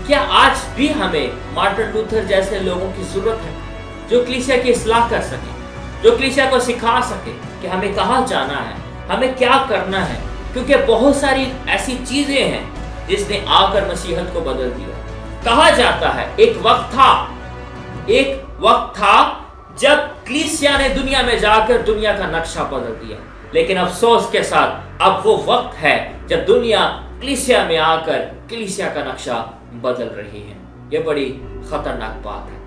کیا آج بھی ہمیں مارٹن لوتھر جیسے لوگوں کی ضرورت ہے جو کلیسیا کی اصلاح کر سکے، جو کلیسیا کو سکھا سکے کہ ہمیں کہاں جانا ہے، ہمیں کیا کرنا ہے؟ کیونکہ بہت ساری ایسی چیزیں ہیں جس نے آ کر مسیحیت کو بدل دیا۔ کہا جاتا ہے ایک وقت تھا جب کلیسیا نے دنیا میں جا کر دنیا کا نقشہ بدل دیا، لیکن افسوس کے ساتھ اب وہ وقت ہے جب دنیا کلیسیا میں آ کر کلیسیا کا نقشہ بدل رہی ہے۔ یہ بڑی خطرناک بات ہے۔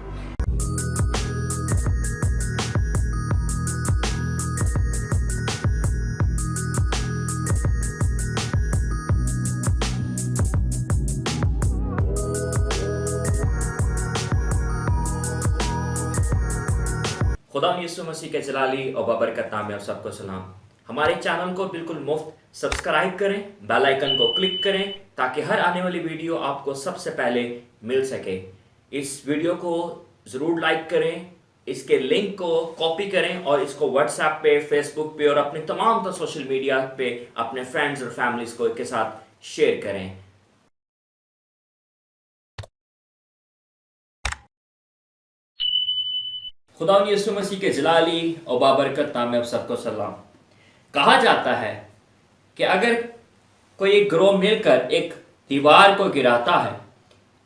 خدا یسوع مسیح کے جلالی اور بابرکت نام میں آپ سب کو سلام۔ ہمارے چینل کو بالکل مفت سبسکرائب کریں، بیل آئیکن کو کلک کریں تاکہ ہر آنے والی ویڈیو آپ کو سب سے پہلے مل سکے۔ اس ویڈیو کو ضرور لائک کریں، اس کے لنک کو کاپی کریں اور اس کو واٹس ایپ پہ، فیس بک پہ اور اپنے تمام سوشل میڈیا پہ اپنے فرینڈز اور فیملیز کو کے ساتھ شیئر کریں۔ خدا یسوع مسیح کے جلالی اور بابرکت نام میں آپ سب کو سلام۔ کہا جاتا ہے کہ اگر کوئی ایک گروہ مل کر ایک دیوار کو گراتا ہے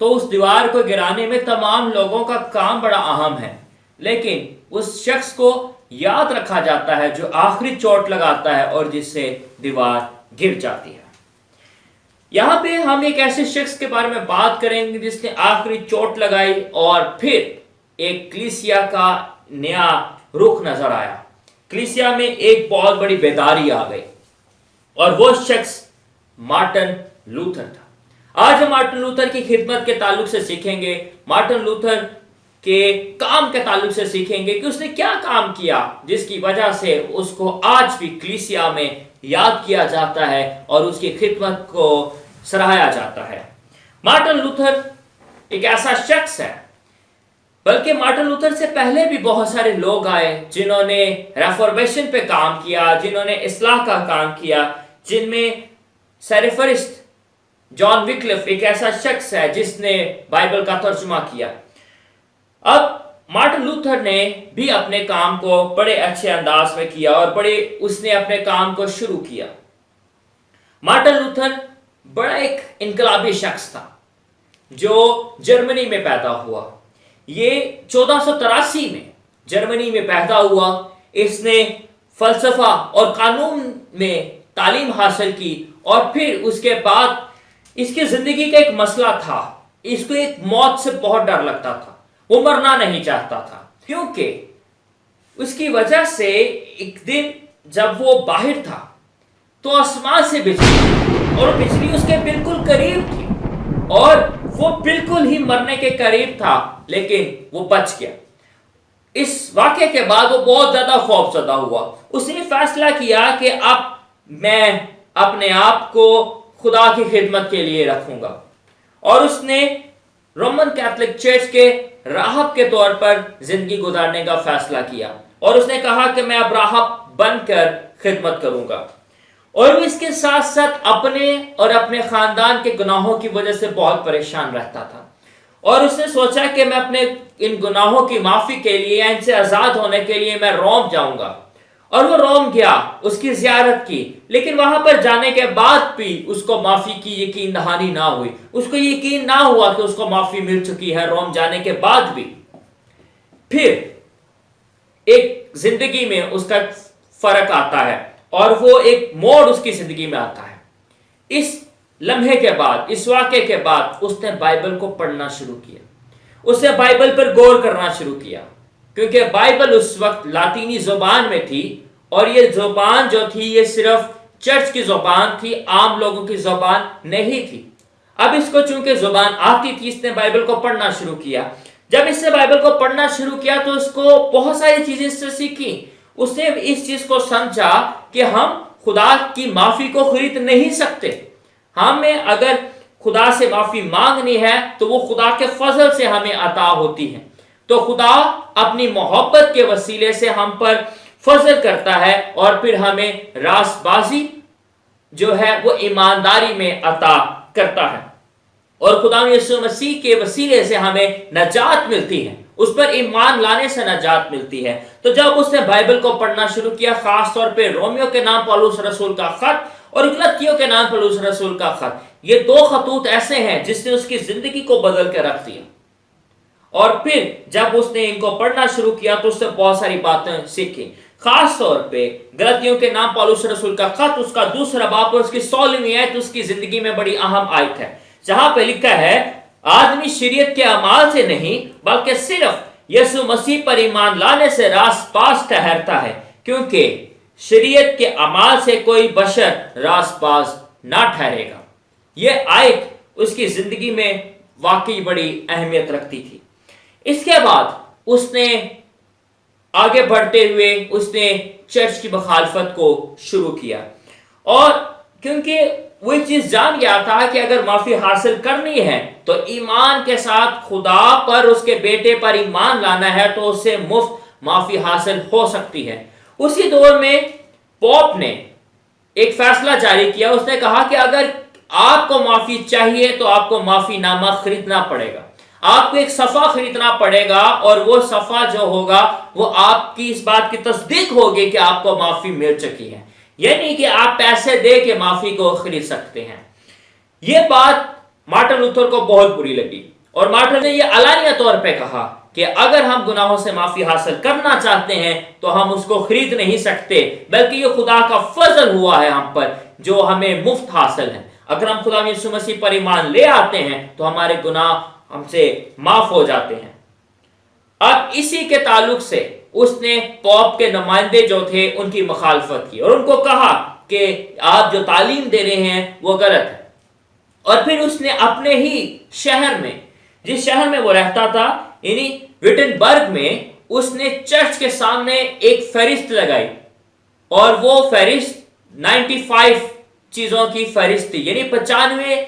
تو اس دیوار کو گرانے میں تمام لوگوں کا کام بڑا اہم ہے، لیکن اس شخص کو یاد رکھا جاتا ہے جو آخری چوٹ لگاتا ہے اور جس سے دیوار گر جاتی ہے۔ یہاں پہ ہم ایک ایسے شخص کے بارے میں بات کریں گے جس نے آخری چوٹ لگائی اور پھر ایک کلیسیا کا نیا رخ نظر آیا۔ کلیسیا میں ایک بہت بڑی بیداری آ گئی اور وہ شخص مارٹن لوتھر تھا۔ آج ہم مارٹن لوتھر کی خدمت کے تعلق سے سیکھیں گے، مارٹن لوتھر کے کام کے تعلق سے سیکھیں گے کہ اس نے کیا کام کیا جس کی وجہ سے اس کو آج بھی کلیسیا میں یاد کیا جاتا ہے اور اس کی خدمت کو سراہا جاتا ہے۔ مارٹن لوتھر ایک ایسا شخص ہے، بلکہ مارٹن لوتھر سے پہلے بھی بہت سارے لوگ آئے جنہوں نے ریفارمیشن پہ کام کیا، جنہوں نے اصلاح کا کام کیا، جن میں سرفرست جان وکلف ایک ایسا شخص ہے جس نے بائبل کا ترجمہ کیا۔ اب مارٹن لوتھر نے بھی اپنے کام کو بڑے اچھے انداز میں کیا اور اس نے اپنے کام کو شروع کیا۔ مارٹن لوتھر بڑا ایک انقلابی شخص تھا جو جرمنی میں پیدا ہوا۔ یہ 1483 میں جرمنی میں پیدا ہوا۔ اس نے فلسفہ اور قانون میں تعلیم حاصل کی اور پھر اس کے بعد اس کی زندگی کا ایک مسئلہ تھا، اس کو ایک موت سے بہت ڈر لگتا تھا، وہ مرنا نہیں چاہتا تھا، کیونکہ اس کی وجہ سے ایک دن جب وہ باہر تھا تو آسمان سے بجلی اور بجلی اس کے بالکل قریب تھی اور وہ بالکل ہی مرنے کے قریب تھا، لیکن وہ بچ گیا۔ اس واقعے کے بعد وہ بہت زیادہ خوف زدہ ہوا۔ اس نے فیصلہ کیا کہ اب میں اپنے آپ کو خدا کی خدمت کے لیے رکھوں گا، اور اس نے رومن کیتھولک چرچ کے راہب کے طور پر زندگی گزارنے کا فیصلہ کیا اور اس نے کہا کہ میں اب راہب بن کر خدمت کروں گا، اور وہ اس کے ساتھ ساتھ اپنے اور اپنے خاندان کے گناہوں کی وجہ سے بہت پریشان رہتا تھا، اور اس نے سوچا کہ میں اپنے ان گناہوں کی معافی کے لیے یا ان سے آزاد ہونے کے لیے میں روم جاؤں گا، اور وہ روم گیا، اس کی زیارت کی، لیکن وہاں پر جانے کے بعد بھی اس کو معافی کی یقین دہانی نہ ہوئی، اس کو یقین نہ ہوا کہ اس کو معافی مل چکی ہے روم جانے کے بعد بھی۔ پھر ایک زندگی میں اس کا فرق آتا ہے اور وہ ایک موڑ اس کی زندگی میں آتا ہے۔ اس لمحے کے بعد، اس واقعے کے بعد اس نے بائبل کو پڑھنا شروع کیا، اس نے بائبل پر غور کرنا شروع کیا، کیونکہ بائبل اس وقت لاطینی زبان میں تھی اور یہ زبان جو تھی یہ صرف چرچ کی زبان تھی، عام لوگوں کی زبان نہیں تھی۔ اب اس کو چونکہ زبان آتی تھی، اس نے بائبل کو پڑھنا شروع کیا۔ جب اس نے بائبل کو پڑھنا شروع کیا تو اس کو بہت ساری چیزیں اس سے سیکھی۔ اس نے اس چیز کو سمجھا کہ ہم خدا کی معافی کو خرید نہیں سکتے، ہمیں اگر خدا سے معافی مانگنی ہے تو وہ خدا کے فضل سے ہمیں عطا ہوتی ہے، تو خدا اپنی محبت کے وسیلے سے ہم پر فضل کرتا ہے اور پھر ہمیں راست بازی جو ہے وہ ایمانداری میں عطا کرتا ہے۔ और खुदा यीशु मसीह के वसीले से हमें नजात मिलती है, उस पर ईमान लाने से नजात मिलती है। तो जब उसने बाइबल को पढ़ना शुरू किया, खास तौर पे रोमियो के नाम पौलुस रसूल का खत और गलातियों के नाम पौलुस रसूल का खत, ये दो खतूत ऐसे हैं जिसने उसकी जिंदगी को बदल के रख दिया। और फिर जब उसने इनको पढ़ना शुरू किया तो उससे बहुत सारी बातें सीखी। खास तौर पे गलातियों के नाम पौलुस रसूल का खत, उसका दूसरा बाब और उसकी 16वीं आयत उसकी जिंदगी में बड़ी अहम आयत है, जहां पे लिखा है आदमी शरीयत के अमाल से नहीं बल्कि सिर्फ यीशु मसीह पर ईमान लाने से रासपास ठहरता है, क्योंकि शरीयत के अमाल से कोई बशर रासपास ना ठहरेगा। यह आयत उसकी जिंदगी में वाकई बड़ी अहमियत रखती थी। इसके बाद उसने आगे बढ़ते हुए उसने चर्च की मुखालफत को शुरू किया, और क्योंकि वो चीज जान गया था कि अगर माफी हासिल करनी है तो ईमान के साथ खुदा पर, उसके बेटे पर ईमान लाना है, तो उससे मुफ्त माफी हासिल हो सकती है। उसी दौर में पोप ने एक फैसला जारी किया। उसने कहा कि अगर आपको माफी चाहिए तो आपको माफी नामा खरीदना पड़ेगा, आपको एक सफा खरीदना पड़ेगा, और वो सफा जो होगा वो आपकी इस बात की तस्दीक होगी कि आपको माफी मिल चुकी है, यानी कि आप पैसे दे के माफी को खरीद सकते हैं। यह बात मार्टिन लूथर को बहुत बुरी लगी, और मार्टिन ने यह अलानिया तौर पे कहा कि अगर हम गुनाहों से माफी हासिल करना चाहते हैं तो हम उसको खरीद नहीं सकते, बल्कि ये खुदा का फजल हुआ है हम पर जो हमें मुफ्त हासिल है। अगर हम खुदा यीशु मसीह पर ईमान ले आते हैं तो हमारे गुनाह हमसे माफ हो जाते हैं। अब इसी के ताल्लुक से उसने पॉप के नुमाइंदे जो थे उनकी मुखालफत की और उनको कहा कि आप जो तालीम दे रहे हैं वो गलत है। और फिर उसने अपने ही शहर में, जिस शहर में वो रहता था, यानी विटनबर्ग में, उसने चर्च के सामने एक फहरिस्त लगाई, और वो फहरिस्त 95 चीजों की फहरिस्त थी, यानी 95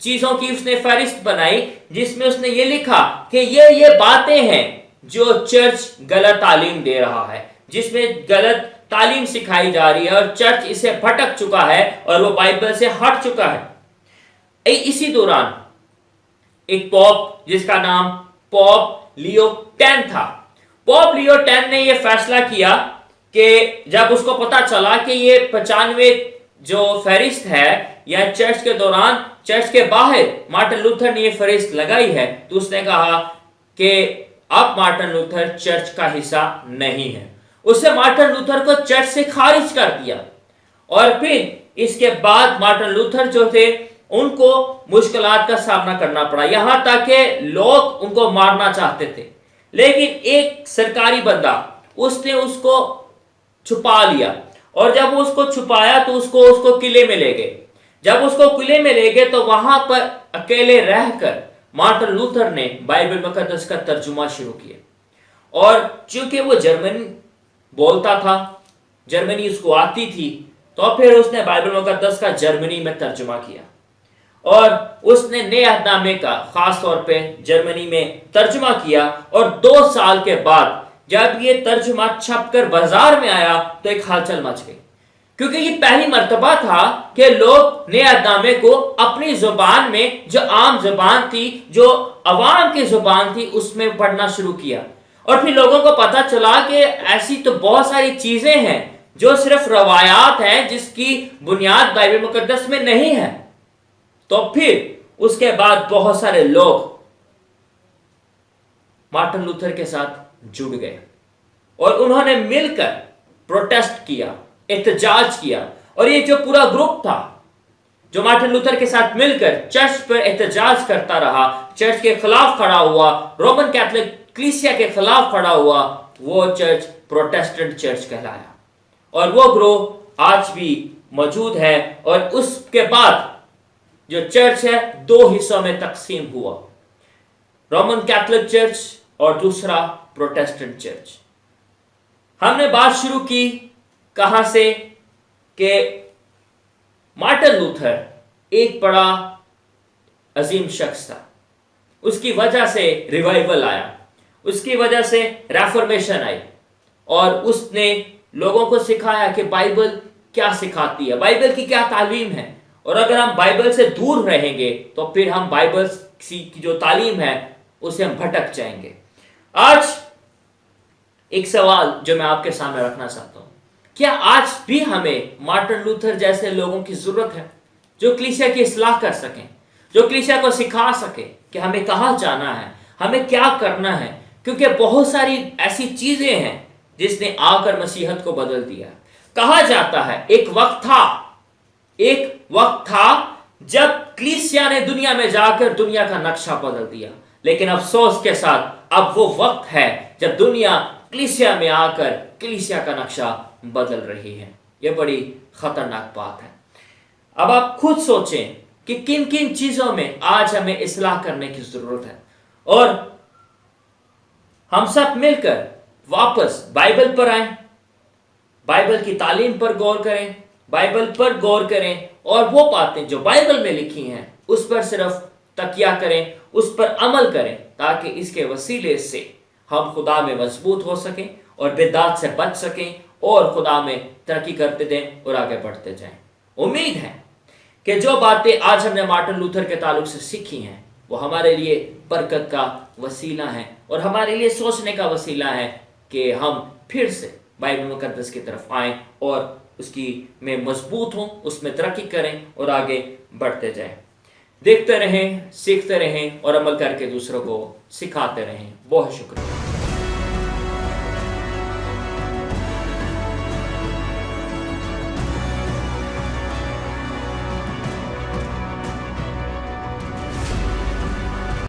चीजों की उसने फहरिस्त बनाई, जिसमें उसने ये लिखा कि ये बातें हैं जो चर्च गलत तालीम दे रहा है, जिसमें गलत तालीम सिखाई जा रही है, और चर्च इसे भटक चुका है और वो बाइबल से हट चुका है। इसी दौरान एक पॉप जिसका नाम पॉप लियो 10 था, पॉप लियो 10 ने यह फैसला किया कि जब उसको पता चला कि ये 95 जो फहरिस्त है या चर्च के दौरान, चर्च के बाहर मार्टिन लूथर ने ये फहरिस्त लगाई है, तो उसने कहा कि अब मार्टिन लूथर चर्च का हिस्सा नहीं है। उसने मार्टिन लूथर को चर्च से खारिज कर दिया, और फिर इसके बाद मार्टिन लूथर जो थे उनको मुश्किलात का सामना करना पड़ा, यहां तक कि लोग उनको मारना चाहते थे, लेकिन एक सरकारी बंदा उसने उसको छुपा लिया, और जब उसको छुपाया तो उसको किले में ले गए। जब उसको किले में ले गए तो वहां पर अकेले रहकर मार्टिन लूथर ने बाइबल मुकद्दस का तर्जुमा शुरू किया, और चूंकि वो जर्मनी बोलता था, जर्मनी उसको आती थी, तो फिर उसने बाइबल मुकद्दस का जर्मनी में तर्जुमा किया, और उसने नए अहदनामे का खास तौर पे जर्मनी में तर्जुमा किया। और 2 साल के बाद जब ये तर्जुमा छपकर बाजार में आया तो एक हलचल मच गई, क्योंकि ये पहली मर्तबा था कि लोग नए अहदनामे को अपनी जुबान में, जो आम जुबान थी, जो अवाम की जुबान थी, उसमें पढ़ना शुरू किया। और फिर लोगों को पता चला कि ऐसी तो बहुत सारी चीजें हैं जो सिर्फ रवायात हैं, जिसकी बुनियाद बाइबल मुकद्दस में नहीं है। तो फिर उसके बाद बहुत सारे लोग मार्टिन लूथर के साथ जुड़ गए, और उन्होंने मिलकर प्रोटेस्ट किया, एहतजाज किया। और ये जो पूरा ग्रुप था जो मार्टिन लूथर के साथ मिलकर चर्च पर एहतजाज करता रहा, चर्च के खिलाफ खड़ा हुआ, रोमन कैथोलिक कलीसिया के खिलाफ खड़ा हुआ, वो चर्च प्रोटेस्टेंट चर्च कहलाया, और वो ग्रोह आज भी मौजूद है। और उसके बाद जो चर्च है 2 हिस्सों में तकसीम हुआ, रोमन कैथोलिक चर्च और दूसरा प्रोटेस्टेंट चर्च। हमने बात शुरू की कहां से कि मार्टिन लूथर एक बड़ा अजीम शख्स था, उसकी वजह से रिवाइवल आया, उसकी वजह से रेफॉर्मेशन आई, और उसने लोगों को सिखाया कि बाइबल क्या सिखाती है, बाइबल की क्या तालीम है, और अगर हम बाइबल से दूर रहेंगे तो फिर हम बाइबल की जो तालीम है उसे हम भटक जाएंगे। आज एक सवाल जो मैं आपके सामने रखना चाहता हूं, क्या आज भी हमें मार्टिन लूथर जैसे लोगों की जरूरत है जो कलीसिया की इस्लाह कर सकें, जो कलीसिया को सिखा सके कि हमें कहाँ जाना है, हमें क्या करना है? क्योंकि बहुत सारी ऐसी चीजें हैं जिसने आकर मसीहत को बदल दिया। कहा जाता है एक वक्त था जब कलीसिया ने दुनिया में जाकर दुनिया का नक्शा बदल दिया, लेकिन अफसोस के साथ अब वो वक्त है जब दुनिया कलीसिया में आकर कलीसिया का नक्शा बदल रही है। यह बड़ी खतरनाक बात है। अब आप खुद सोचें कि किन किन चीजों में आज हमें इस्लाह करने की जरूरत है, और हम सब मिलकर वापस बाइबल पर आए, बाइबल की तालीम पर गौर करें, बाइबल पर गौर करें और वो बातें जो बाइबल में लिखी हैं उस पर सिर्फ तकिया करें, उस पर अमल करें, ताकि इसके वसीले से हम खुदा में मजबूत हो सकें और बिदात से बच सकें और खुदा में तरक्की करते दें और आगे बढ़ते जाएं। उम्मीद है कि जो बातें आज हमने मार्टिन लूथर के ताल्लुक से सीखी हैं वो हमारे लिए बरकत का वसीला है और हमारे लिए सोचने का वसीला है कि हम फिर से बाइबल मुकद्दस की तरफ आएं और उसकी में मजबूत हों, उसमें तरक्की करें और आगे बढ़ते जाएं। देखते रहें, सीखते रहें और अमल करके दूसरों को सिखाते रहें। बहुत शुक्रिया।